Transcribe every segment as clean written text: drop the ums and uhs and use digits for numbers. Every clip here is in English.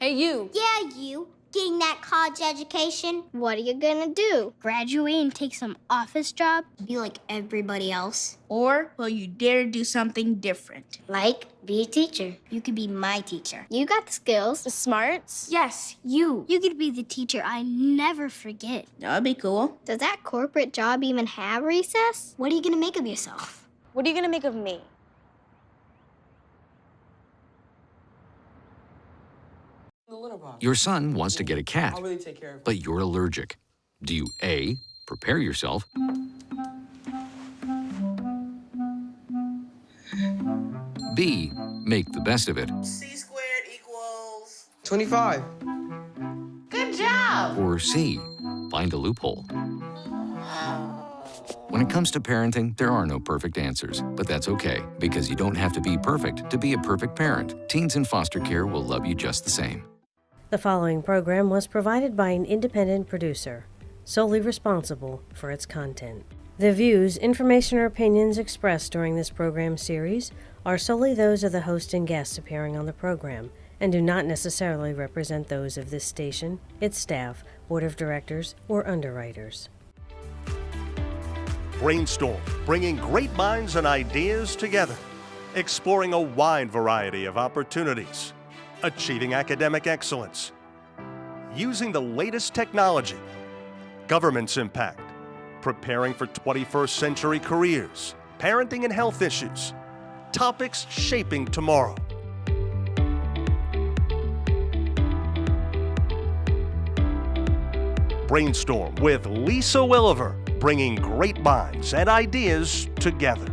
Hey, you. Yeah, you. Getting that college education. What are you gonna do? Graduate and take some office job? Be like everybody else. Or will you dare do something different? Like, be a teacher. You could be my teacher. You got the skills. The smarts? Yes, you. You could be the teacher I never forget. That would be cool. Does that corporate job even have recess? What are you gonna make of yourself? What are you gonna make of me? Your son wants to get a cat, but you're allergic. Do you A, prepare yourself, B, make the best of it, C squared equals 25. Good job. or C, find a loophole? When it comes to parenting, there are no perfect answers, but that's okay, because you don't have to be perfect to be a perfect parent. Teens in foster care will love you just the same. The following program was provided by an independent producer, solely responsible for its content. The views, information, or opinions expressed during this program series are solely those of the host and guests appearing on the program and do not necessarily represent those of this station, its staff, board of directors, or underwriters. Brainstorm, bringing great minds and ideas together, exploring a wide variety of opportunities, achieving academic excellence, using the latest technology, government's impact, preparing for 21st century careers, parenting and health issues, topics shaping tomorrow. Brainstorm with Lisa Williver, bringing great minds and ideas together.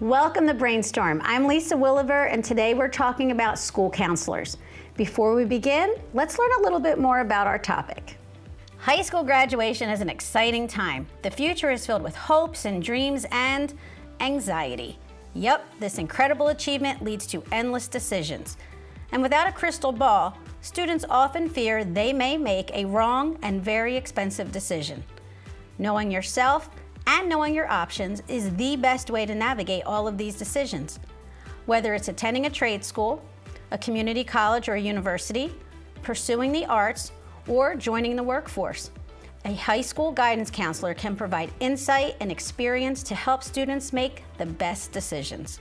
Welcome to Brainstorm. I'm Lisa Williver, and today we're talking about school counselors. Before we begin, let's learn a little bit more about our topic. High school graduation is an exciting time. The future is filled with hopes and dreams and anxiety. Yep, this incredible achievement leads to endless decisions. And without a crystal ball, students often fear they may make a wrong and very expensive decision. Knowing yourself and knowing your options is the best way to navigate all of these decisions. Whether it's attending a trade school, a community college or a university, pursuing the arts, or joining the workforce, a high school guidance counselor can provide insight and experience to help students make the best decisions.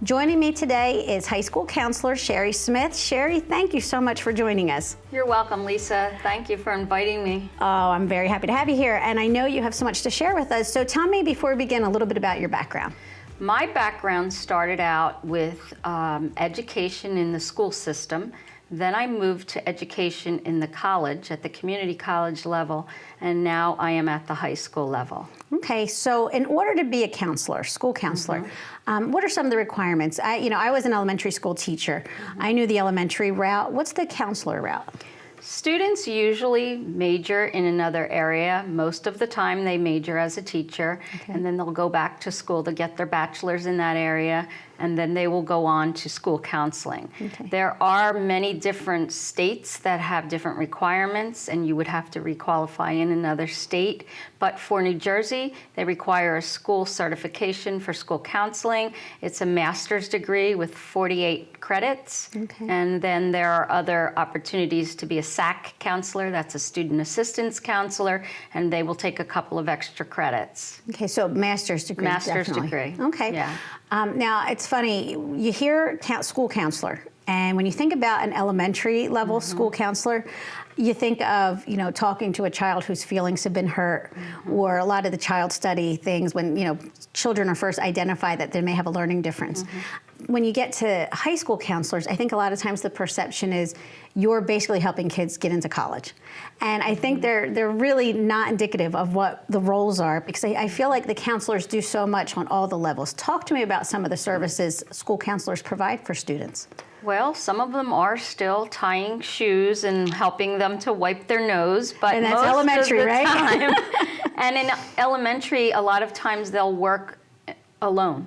Joining me today is high school counselor Sherry Smith. Sherry, thank you so much for joining us. You're welcome, Lisa. Thank you for inviting me. Oh, I'm very happy to have you here, and I know you have so much to share with us. So tell me, before we begin, a little bit about your background. My background started out with education in the school system. Then I moved to education in the college, at the community college level, and now I am at the high school level. Okay, so in order to be a counselor, school counselor, what are some of the requirements? I was an elementary school teacher. I knew the elementary route. What's the counselor route? Students usually major in another area. Most of the time they major as a teacher, and then they'll go back to school to get their bachelor's in that area, and then they will go on to school counseling. There are many different states that have different requirements, and you would have to requalify in another state. But for New Jersey, they require a school certification for school counseling. It's a master's degree with 48 credits. And then there are other opportunities to be a SAC counselor, that's a student assistance counselor, and they will take a couple of extra credits. Okay, so master's degree. Master's definitely. degree. Okay. Yeah. Now, it's funny, you hear school counselor, and when you think about an elementary level school counselor, you think of, talking to a child whose feelings have been hurt, or a lot of the child study things when, children are first identified that they may have a learning difference. When you get to high school counselors, I think a lot of times the perception is you're basically helping kids get into college. And I think they're really not indicative of what the roles are, because I feel like the counselors do so much on all the levels. Talk to me about some of the services school counselors provide for students. Well, some of them are still tying shoes and helping them to wipe their nose, but and that's most elementary, of the right? time, and in elementary, a lot of times they'll work alone.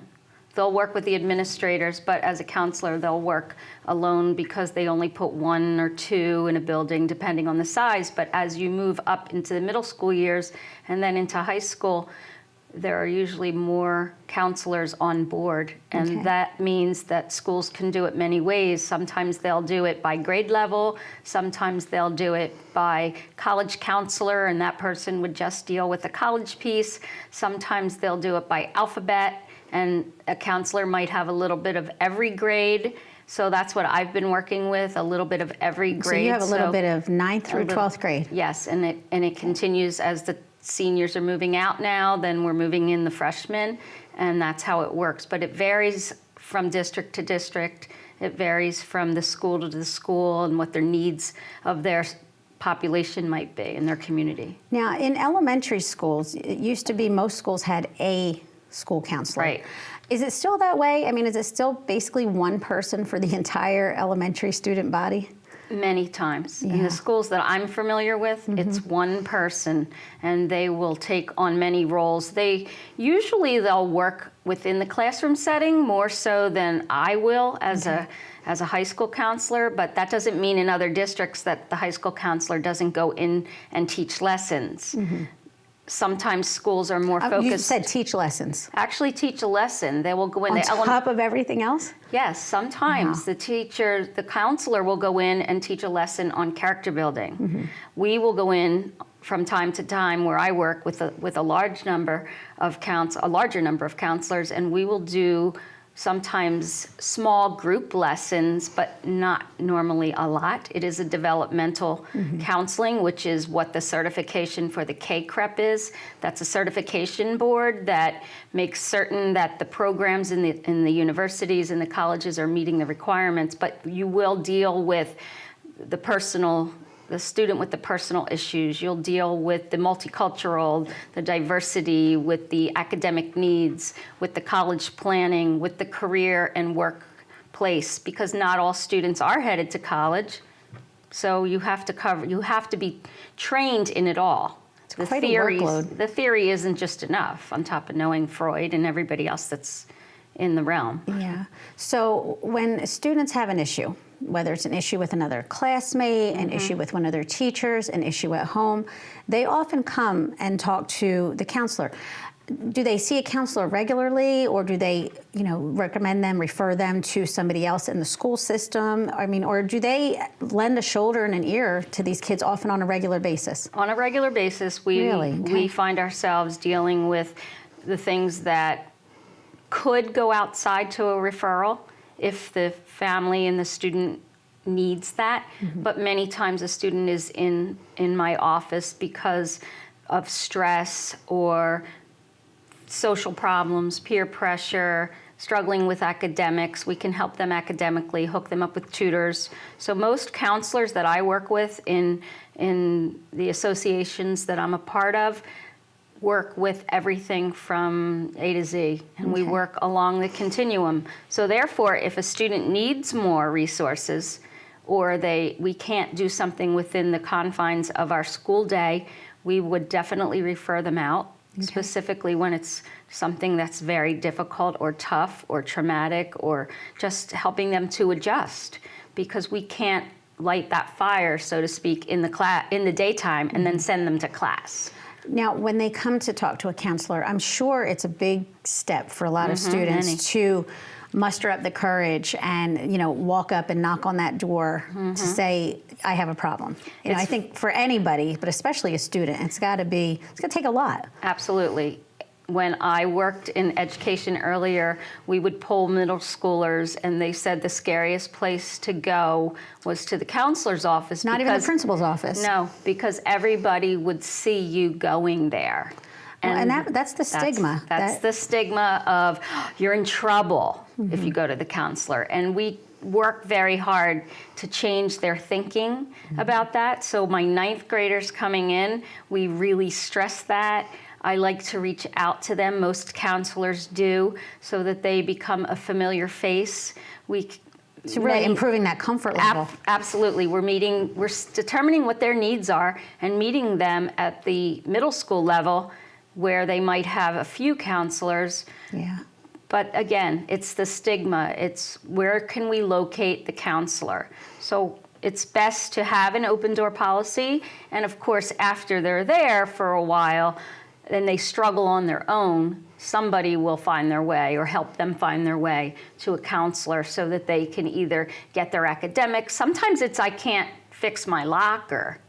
They'll work with the administrators, but as a counselor, they'll work alone because they only put 1 or 2 in a building, depending on the size. But as you move up into the middle school years and then into high school, there are usually more counselors on board, and that means that schools can do it many ways. Sometimes they'll do it by grade level, sometimes they'll do it by college counselor, and that person would just deal with the college piece. Sometimes they'll do it by alphabet, and a counselor might have a little bit of every grade. So that's what I've been working with, a little bit of every grade. So you have a little bit of 9th through 12th grade. Yes, and it continues as the seniors are moving out now, then we're moving in the freshmen, and that's how it works. But it varies from district to district. It varies from the school to the school and what their needs of their population might be in their community. Now, in elementary schools, it used to be most schools had a school counselor. Right. Is it still that way? I mean, is it still basically one person for the entire elementary student body? Many times. In the schools that I'm familiar with, it's one person, and they will take on many roles. They'll work within the classroom setting more so than I will as a high school counselor, but that doesn't mean in other districts that the high school counselor doesn't go in and teach lessons. Sometimes schools are more focused. You said teach lessons. Actually teach a lesson. They will go in. On top of everything else? Yes, sometimes the counselor will go in and teach a lesson on character building. We will go in from time to time where I work with a larger number of counselors, and we will do sometimes small group lessons, but not normally a lot. It is a developmental counseling, which is what the certification for the K-CREP is. That's a certification board that makes certain that the programs in the universities and the colleges are meeting the requirements, but you will deal with the student with the personal issues. You'll deal with the multicultural, the diversity, with the academic needs, with the college planning, with the career and workplace, because not all students are headed to college. So you have to be trained in it all. It's quite a workload. The theory isn't just enough on top of knowing Freud and everybody else that's in the realm. Yeah. So when students have an issue, whether it's an issue with another classmate, an issue with one of their teachers, an issue at home, they often come and talk to the counselor. Do they see a counselor regularly, or do they, recommend them, refer them to somebody else in the school system? I mean, or do they lend a shoulder and an ear to these kids often on a regular basis? On a regular basis, we find ourselves dealing with the things that could go outside to a referral if the family and the student needs that. But many times a student is in my office because of stress or social problems, peer pressure, struggling with academics. We can help them academically, hook them up with tutors. So most counselors that I work with in the associations that I'm a part of work with everything from A to Z, and we work along the continuum. So therefore, if a student needs more resources, or we can't do something within the confines of our school day, we would definitely refer them out, specifically when it's something that's very difficult or tough or traumatic, or just helping them to adjust, because we can't light that fire, so to speak, in the daytime and then send them to class. Now, when they come to talk to a counselor, I'm sure it's a big step for a lot of students to muster up the courage and, walk up and knock on that door to say, I have a problem. I think for anybody, but especially a student, it's got to take a lot. Absolutely. When I worked in education earlier, we would poll middle schoolers, and they said the scariest place to go was to the counselor's office. Not even the principal's office. No, because everybody would see you going there. And that's the stigma. That's the stigma of you're in trouble if you go to the counselor. And we work very hard to change their thinking about that. So my 9th graders coming in, we really stress that. I like to reach out to them, most counselors do, so that they become a familiar face. So really improving that comfort level. Absolutely. We're determining what their needs are and meeting them at the middle school level, where they might have a few counselors. Yeah. But again, it's the stigma. It's where can we locate the counselor? So it's best to have an open door policy. And of course, after they're there for a while, and they struggle on their own, somebody will find their way or help them find their way to a counselor so that they can either get their academics. Sometimes it's, I can't fix my locker.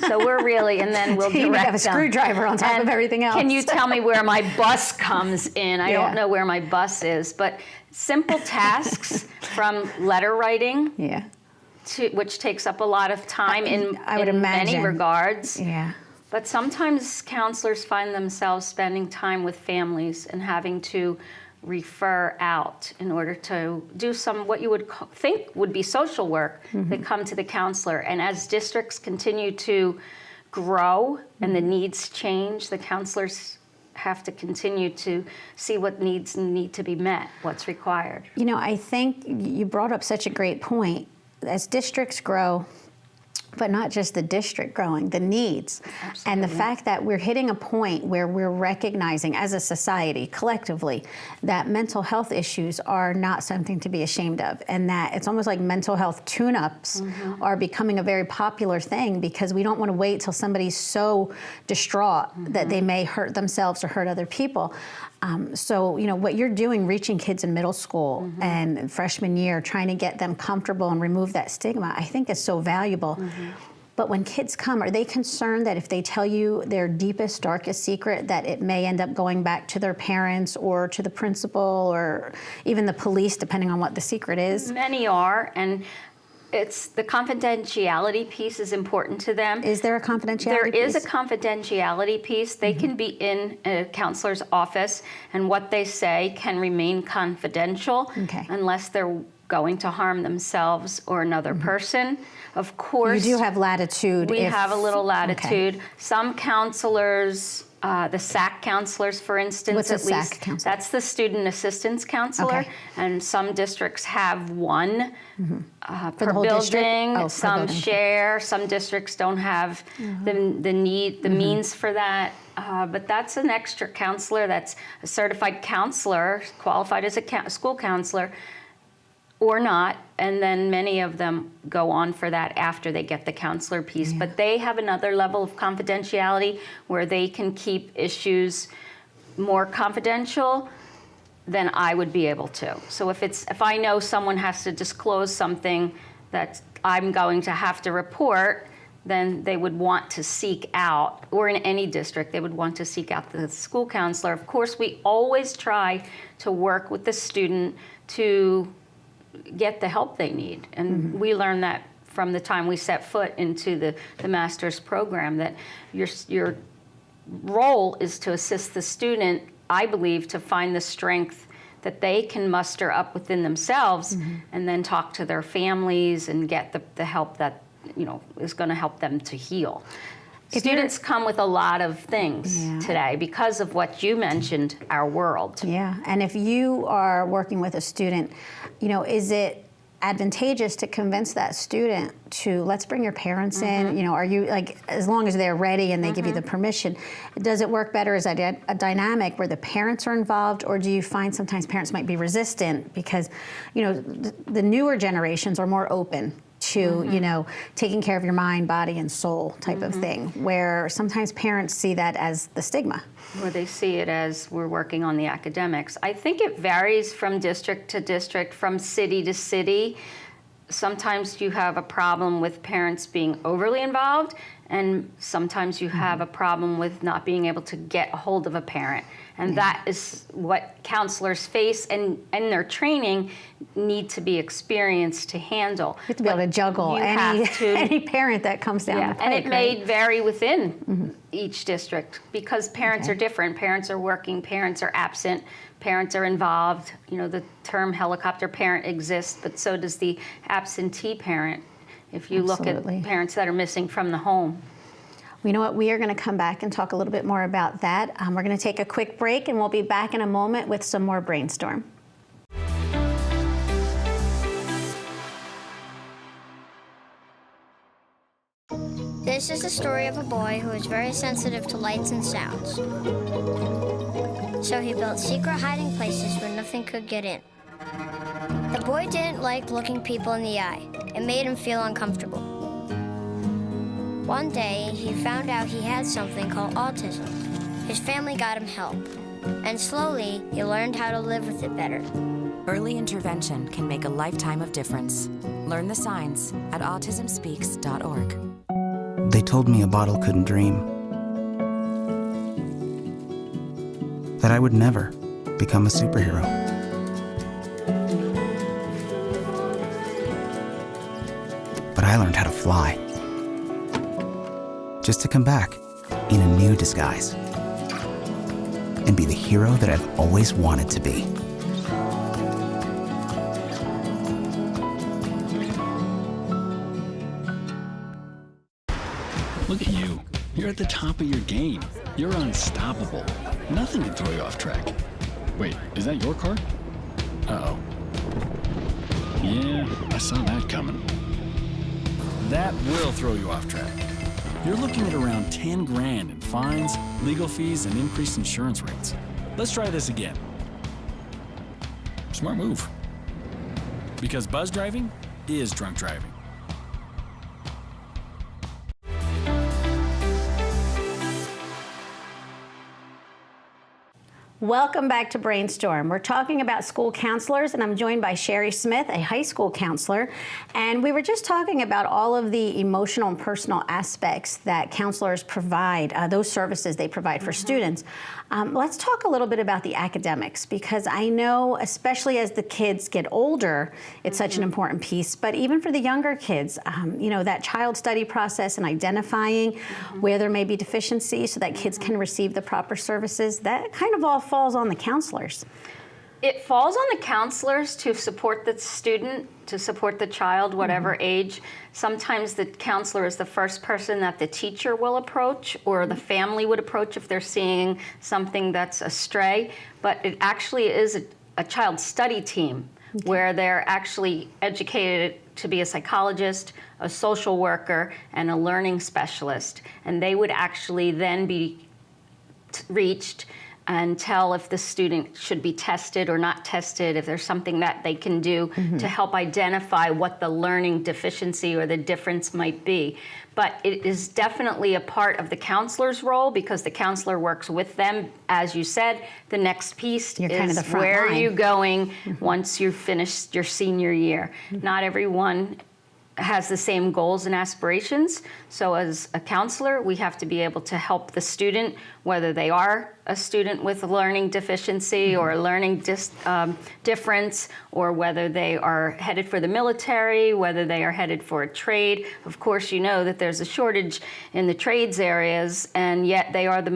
So we're really, and then we'll You direct have a them. screwdriver on top And of everything else. Can you tell me where my bus comes in? I don't know where my bus is, but simple tasks from letter writing, which takes up a lot of time I would in imagine. many regards. Yeah. But sometimes counselors find themselves spending time with families and having to refer out in order to do some what you would think would be social work. They come to the counselor, and as districts continue to grow and the needs change, the counselors have to continue to see what needs need to be met, what's required. You know, I think you brought up such a great point. As districts grow, but not just the district growing, the needs. Absolutely. And the fact that we're hitting a point where we're recognizing as a society, collectively, that mental health issues are not something to be ashamed of, and that it's almost like mental health tune-ups are becoming a very popular thing because we don't want to wait till somebody's so distraught that they may hurt themselves or hurt other people. So, you know, what you're doing, reaching kids in middle school and freshman year, trying to get them comfortable and remove that stigma, I think is so valuable. But when kids come, are they concerned that if they tell you their deepest, darkest secret, that it may end up going back to their parents or to the principal or even the police, depending on what the secret is? Many are, and it's the confidentiality piece is important to them. Is there a confidentiality piece? There is a confidentiality piece. They can be in a counselor's office, and what they say can remain confidential unless they're going to harm themselves or another person. Of course, you do have latitude. We have a little latitude. Some counselors, the SAC counselors, for instance, What's a at least, SAC counselor? that's the student assistance counselor, and some districts have one per the whole building. district? Oh, Some per building. share. Some districts don't have the means for that. But that's an extra counselor. That's a certified counselor, qualified as a school counselor, or not, and then many of them go on for that after they get the counselor piece. But they have another level of confidentiality where they can keep issues more confidential than I would be able to. So if I know someone has to disclose something that I'm going to have to report, then they would want to seek out, or in any district, they would want to seek out the school counselor. Of course, we always try to work with the student to get the help they need. And we learn that from the time we set foot into the master's program, that your role is to assist the student, I believe, to find the strength that they can muster up within themselves and then talk to their families and get the help that, you know, is going to help them to heal. Students come with a lot of things today because of what you mentioned, our world. Yeah, and if you are working with a student, you know, is it advantageous to convince that student to, let's bring your parents in, you know, are you, like, as long as they're ready and they give you the permission, does it work better as a dynamic where the parents are involved, or do you find sometimes parents might be resistant because, you know, the newer generations are more open to, you know, taking care of your mind, body, and soul type of thing, where sometimes parents see that as the stigma. Or they see it as we're working on the academics. I think it varies from district to district, from city to city. Sometimes you have a problem with parents being overly involved, and sometimes you have a problem with not being able to get a hold of a parent. And that is what counselors face, and their training need to be experienced to handle. You have to be able to juggle any parent that comes down the pike, and it may vary within each district because parents are different. Parents are working, parents are absent, parents are involved. You know, the term helicopter parent exists, but so does the absentee parent if you look at parents that are missing from the home. You know what, we are going to come back and talk a little bit more about that. We're going to take a quick break, and we'll be back in a moment with some more Brainstorm. This is the story of a boy who is very sensitive to lights and sounds. So he built secret hiding places where nothing could get in. The boy didn't like looking people in the eye. It made him feel uncomfortable. One day, he found out he had something called autism. his family got him help. And slowly, he learned how to live with it better. Early intervention can make a lifetime of difference. Learn the signs at autismspeaks.org. They told me a bottle couldn't dream. That I would never become a superhero. But I learned how to fly. Just to come back in a new disguise. And be the hero that I've always wanted to be. Look at you. You're at the top of your game. You're unstoppable. Nothing can throw you off track. Wait, is that your car? Uh-oh. Yeah, I saw that coming. That will throw you off track. You're looking at around 10 grand in fines, legal fees, and increased insurance rates. Let's try this again. Smart move. Because buzz driving is drunk driving. Welcome back to Brainstorm. We're talking about school counselors, and I'm joined by Sherry Smith, a high school counselor. And we were just talking about all of the emotional and personal aspects that counselors provide, those services they provide for students. Let's talk a little bit about the academics, because I know, especially as the kids get older, it's such an important piece. But even for the younger kids, you know, that child study process and identifying where there may be deficiencies so that kids can receive the proper services, that kind of all falls on the counselors. It falls on the counselors to support the student, to support the child, whatever age. Sometimes the counselor is the first person that the teacher will approach, or the family would approach if they're seeing something that's astray. But it actually is a child study team where they're actually educated to be a psychologist, a social worker, and a learning specialist. And they would actually then be reached and tell if the student should be tested or not tested, if there's something that they can do to help identify what the learning deficiency or the difference might be. But it is definitely a part of the counselor's role, because the counselor works with them. As you said, the next piece You're is kind of the front where line. are you going once you've finished your senior year. Not everyone has the same goals and aspirations. So as a counselor, we have to be able to help the student, whether they are a student with a learning deficiency or a learning difference, or whether they are headed for the military, whether they are headed for a trade. Of course, you know that there's a shortage in the trades areas, and yet they are the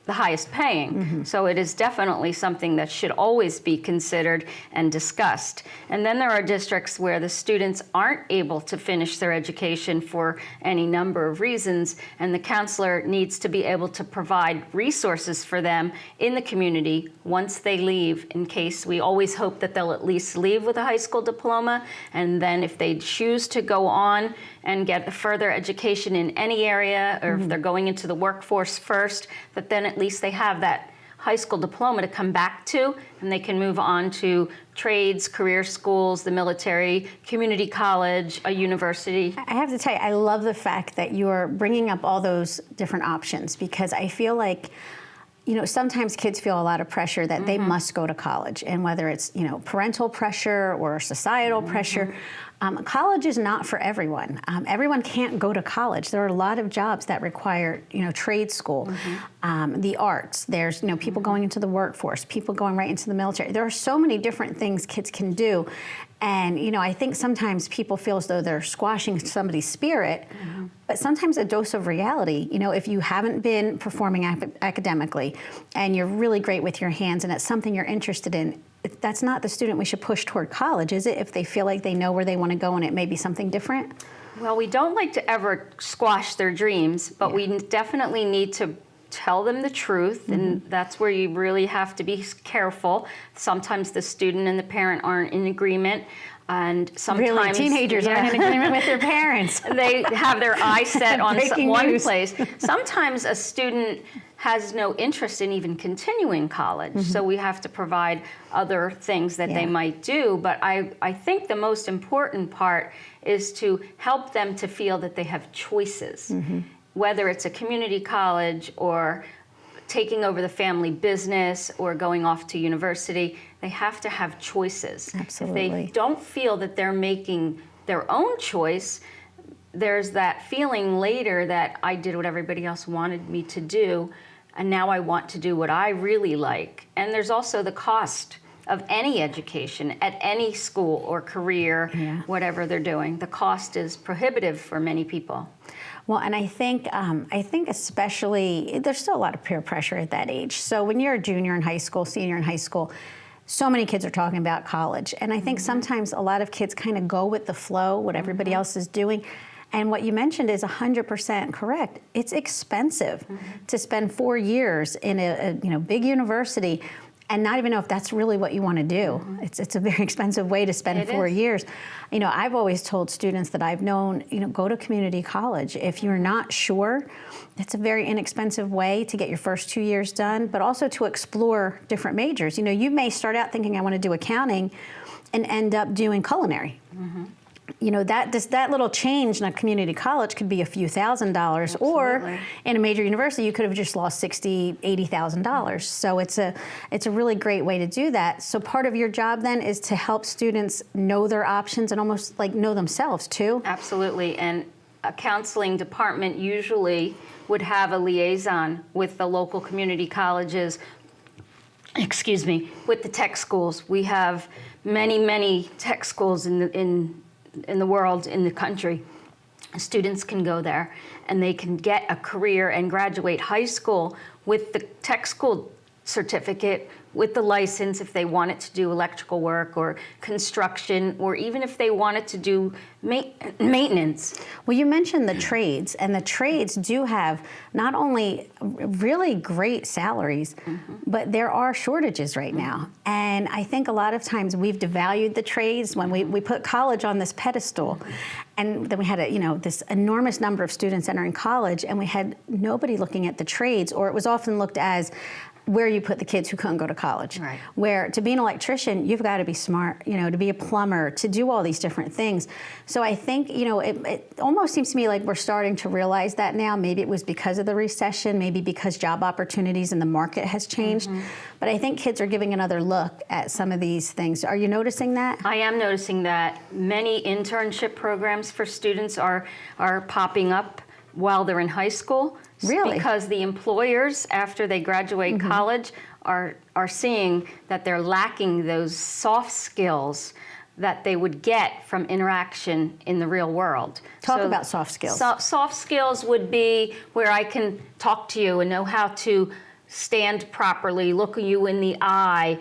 highest paying. So it is definitely something that should always be considered and discussed. And then there are districts where the students aren't able to finish their education for any number of reasons, and the counselor needs to be able to provide resources for them in the community once they leave, in case we always hope that they'll at least leave with a high school diploma, and then if they choose to go on and get a further education in any area, or if they're going into the workforce first, that then at least they have that high school diploma to come back to, and they can move on to trades, career schools, the military, community college, a university. I have to tell you, I love the fact that you're bringing up all those different options, because I feel like, you know, sometimes kids feel a lot of pressure that they must go to college, and whether it's, you know, parental pressure or societal pressure, college is not for everyone. Everyone can't go to college. There are a lot of jobs that require, you know, trade school, the arts. There's, you know, people going into the workforce, people going right into the military. There are so many different things kids can do. And, you know, I think sometimes people feel as though they're squashing somebody's spirit, but sometimes a dose of reality. You know, if you haven't been performing academically and you're really great with your hands and it's something you're interested in, that's not the student we should push toward college, is it? If they feel like they know where they want to go and it may be something different? Well, we don't like to ever squash their dreams, but we definitely need to tell them the truth, and that's where you really have to be careful. Sometimes the student and the parent aren't in agreement, and sometimes really, teenagers aren't in agreement with their parents. They have their eyes set on one news. place. Sometimes a student has no interest in even continuing college, so we have to provide other things that they might do. But I think the most important part is to help them to feel that they have choices. whether it's a community college or taking over the family business or going off to university, they have to have choices. Absolutely. If they don't feel that they're making their own choice, there's that feeling later that I did what everybody else wanted me to do, and now I want to do what I really like. And there's also the cost of any education at any school or career, whatever they're doing. The cost is prohibitive for many people. Well, and I think especially, there's still a lot of peer pressure at that age. So when you're a junior in high school, senior in high school, so many kids are talking about college. And I think sometimes a lot of kids kind of go with the flow, what everybody else is doing. And what you mentioned is 100% correct. It's expensive to spend 4 years in a big university and not even know if that's really what you want to do. It's a very expensive way to spend 4 years. I've always told students that I've known, go to community college. If you're not sure, it's a very inexpensive way to get your first 2 years done, but also to explore different majors. You may start out thinking I want to do accounting and end up doing culinary. That little change in a community college could be a few $1,000s, or in a major university, you could have just lost $60,000, $80,000. So it's a really great way to do that. So part of your job then is to help students know their options and almost like know themselves too. Absolutely, and a counseling department usually would have a liaison with the local community colleges, with the tech schools. We have many tech schools in the world, in the country. Students can go there and they can get a career and graduate high school with the tech school certificate, with the license if they wanted to do electrical work or construction, or even if they wanted to do maintenance. Well, you mentioned the trades, and the trades do have not only really great salaries, but there are shortages right now. And I think a lot of times we've devalued the trades when we put college on this pedestal. And then we had this enormous number of students entering college, and we had nobody looking at the trades, or it was often looked as where you put the kids who couldn't go to college. Right. Where to be an electrician, you've got to be smart, to be a plumber, to do all these different things. So I think, it almost seems to me like we're starting to realize that now. Maybe it was because of the recession, maybe because job opportunities in the market has changed. But I think kids are giving another look at some of these things. Are you noticing that? I am noticing that. Many internship programs for students are popping up while they're in high school. Really? Because the employers, after they graduate college, are seeing that they're lacking those soft skills that they would get from interaction in the real world. Talk about soft skills. Soft skills would be where I can talk to you and know how to stand properly, look you in the eye,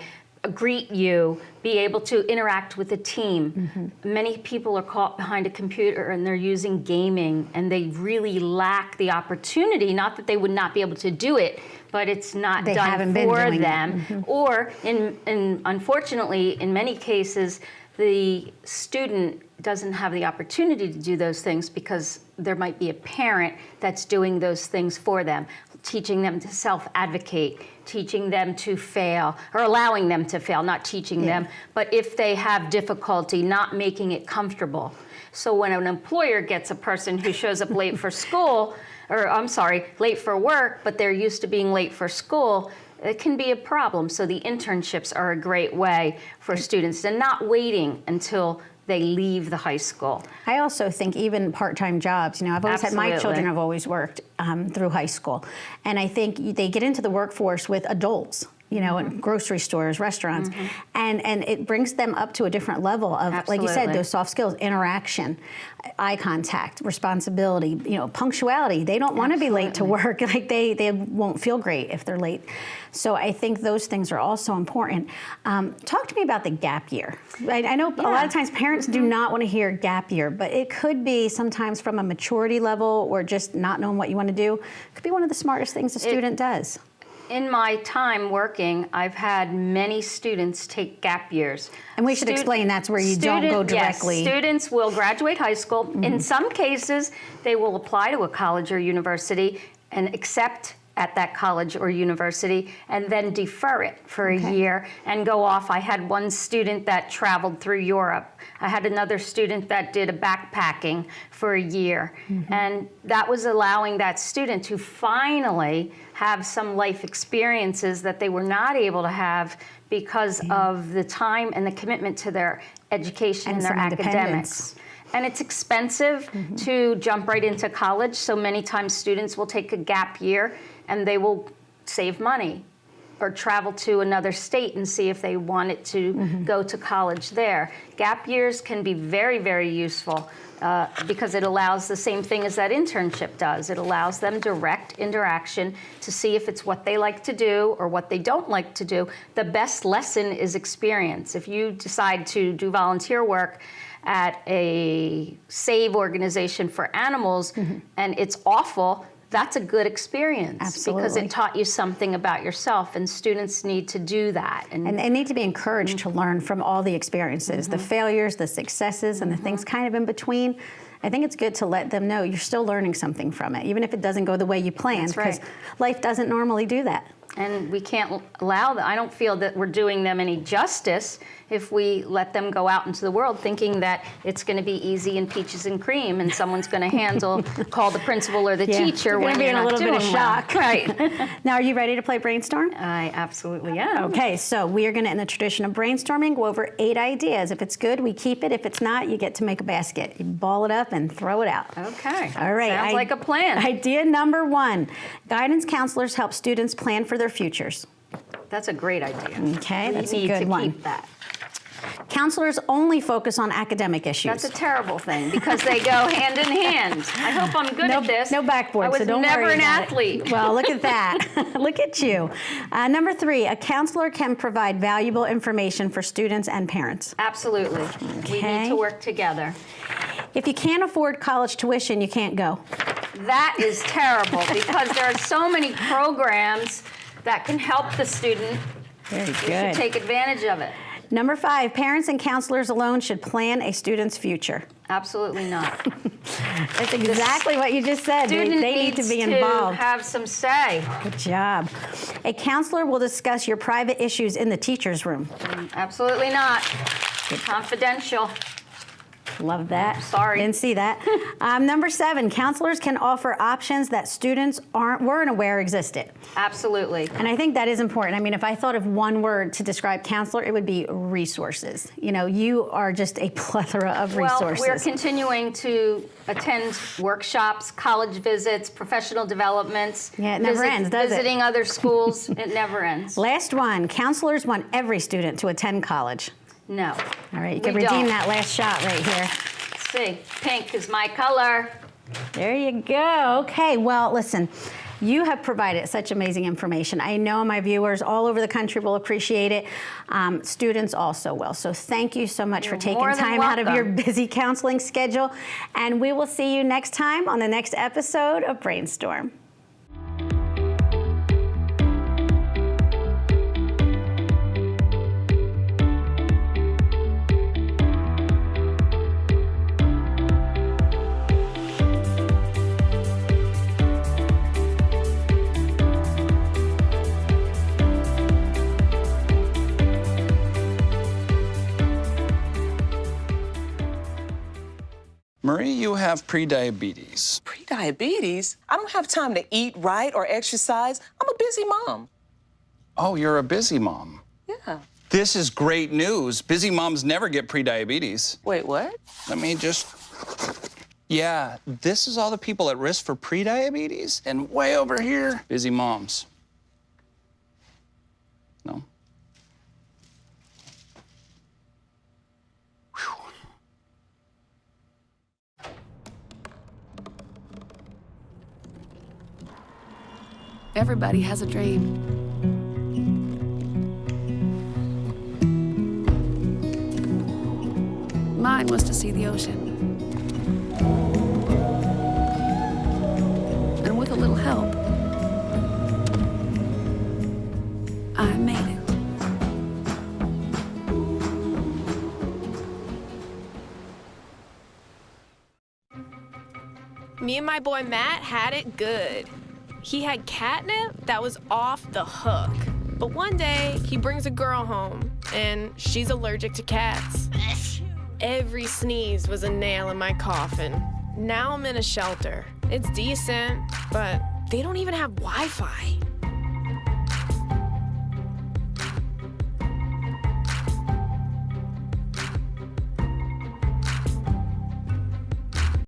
greet you, be able to interact with a team. Many people are caught behind a computer and they're using gaming, and they really lack the opportunity, not that they would not be able to do it, but it's not done for them. Or unfortunately, in many cases, the student doesn't have the opportunity to do those things because there might be a parent that's doing those things for them, teaching them to self-advocate, teaching them to fail, or allowing them to fail, not teaching them, but if they have difficulty, not making it comfortable. So when an employer gets a person who shows up late for school, or late for work, but they're used to being late for school, it can be a problem. So the internships are a great way for students, and not waiting until they leave the high school. I also think even part-time jobs, I've always had, my children have always worked through high school. And I think they get into the workforce with adults, in grocery stores, restaurants, and it brings them up to a different level of, like you said, those soft skills, interaction, eye contact, responsibility, punctuality. They don't want to be late to work. Like they won't feel great if they're late. So I think those things are also important. Talk to me about the gap year. I know a lot of times parents do not want to hear gap year, but it could be sometimes from a maturity level or just not knowing what you want to do. It could be one of the smartest things a student does. In my time working, I've had many students take gap years. And we should explain that's where you don't go directly. Yes, students will graduate high school. In some cases, they will apply to a college or university and accept at that college or university and then defer it for a year and go off. I had one student that traveled through Europe. I had another student that did a backpacking for a year. And that was allowing that student to finally have some life experiences that they were not able to have because of the time and the commitment to their education and their academics. And it's expensive to jump right into college, so many times students will take a gap year and they will save money or travel to another state and see if they wanted to go to college there. Gap years can be very, very useful because it allows the same thing as that internship does. It allows them direct interaction to see if it's what they like to do or what they don't like to do. The best lesson is experience. If you decide to do volunteer work at a save organization for animals and it's awful, that's a good experience because it taught you something about yourself, and students need to do that. And they need to be encouraged to learn from all the experiences, the failures, the successes, and the things kind of in between. I think it's good to let them know you're still learning something from it, even if it doesn't go the way you planned, because life doesn't normally do that. And we can't allow that. I don't feel that we're doing them any justice if we let them go out into the world thinking that it's going to be easy and peaches and cream and someone's going to call the principal or the teacher when you're you're in a little bit of shock. Right. Now, are you ready to play Brainstorm? I absolutely am. Okay, so we are going to, in the tradition of brainstorming, go over 8 ideas. If it's good, we keep it. If it's not, you get to make a basket. You ball it up and throw it out. Okay. All right. Sounds like a plan. Idea number 1, guidance counselors help students plan for their futures. That's a great idea. Okay, that's we a need good to one. keep that. Counselors only focus on academic issues. That's a terrible thing because they go hand in hand. I hope I'm good at this. No backboard, I was so don't never worry an about athlete. It. Well, look at that. Look at you. Number 3, a counselor can provide valuable information for students and parents. Absolutely. We need to work together. If you can't afford college tuition, you can't go. That is terrible because there are so many programs that can help the student. Very good. We should take advantage of it. Number 5, parents and counselors alone should plan a student's future. Absolutely not. That's exactly what you just said. They need to be involved. To have some say. Good job. A counselor will discuss your private issues in the teacher's room. Absolutely not. Confidential. Love that. Sorry. Didn't see that. Number 7, counselors can offer options that students weren't aware existed. Absolutely. And I think that is important. I mean, if I thought of one word to describe counselor, it would be resources. You know, you are just a plethora of resources. Well, we're continuing to attend workshops, college visits, professional developments. Yeah, it never ends, does it? Visiting other schools. It never ends. Last one, counselors want every student to attend college. No. All right, you can redeem that last shot right here. Let's see, pink is my color. There you go. Okay, well, listen, you have provided such amazing information. I know my viewers all over the country will appreciate it. Students also will. So thank you so much for taking time out of your busy counseling schedule. And we will see you next time on the next episode of Brainstorm. Marie, you have prediabetes. Prediabetes? I don't have time to eat right or exercise. I'm a busy mom. Oh, you're a busy mom. Yeah. This is great news. Busy moms never get prediabetes. Wait, what? Let me just... Yeah, this is all the people at risk for prediabetes, and way over here, busy moms. No? Everybody has a dream. Mine was to see the ocean. And with a little help, I made it. Me and my boy Matt had it good. He had catnip that was off the hook. But one day, he brings a girl home, and she's allergic to cats. Every sneeze was a nail in my coffin. Now I'm in a shelter. It's decent, but they don't even have Wi-Fi.